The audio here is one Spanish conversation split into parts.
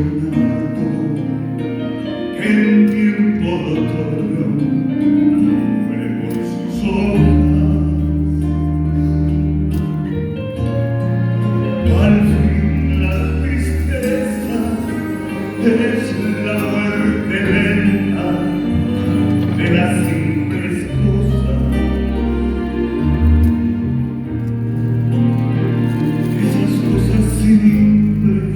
apasionado que el tiempo lo tornó libre por sus hojas. Al fin la tristeza es la muerte lenta de las simples cosas. Esas cosas simples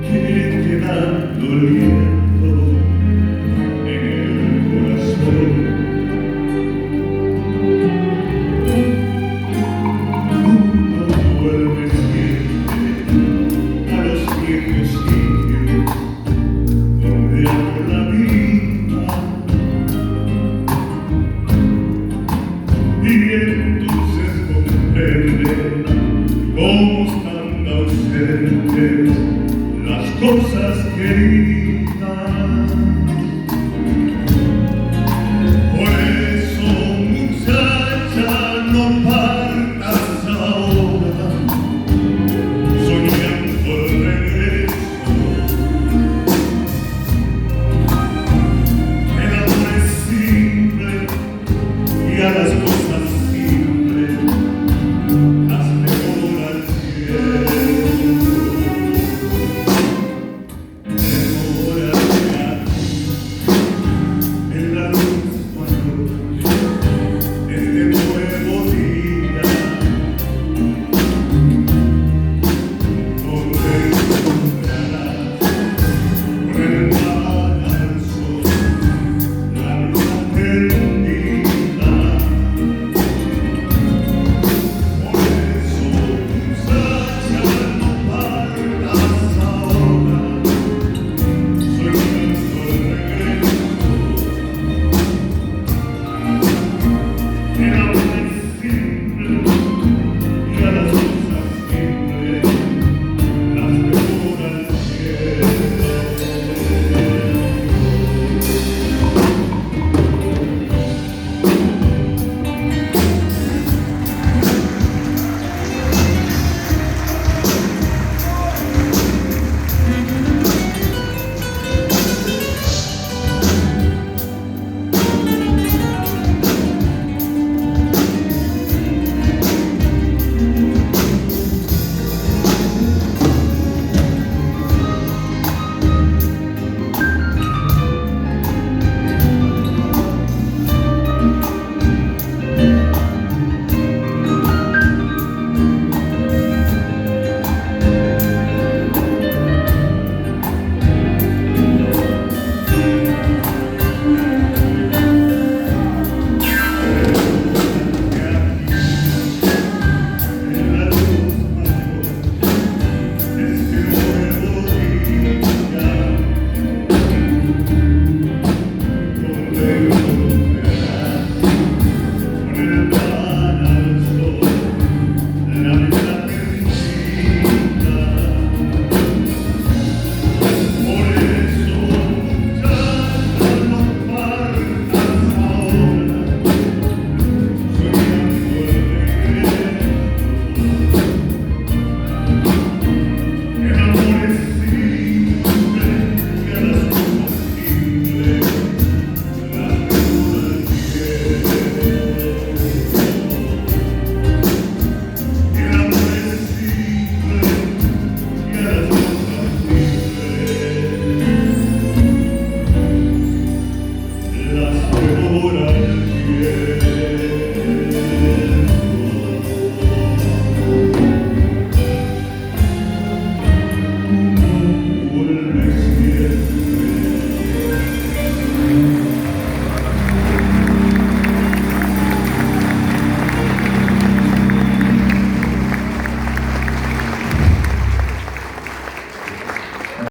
que quedan doliendo en el corazón. Uno vuelve siempre a los viejos sitios donde amó la vida, y entonces comprende cómo están ausentes las cosas queridas.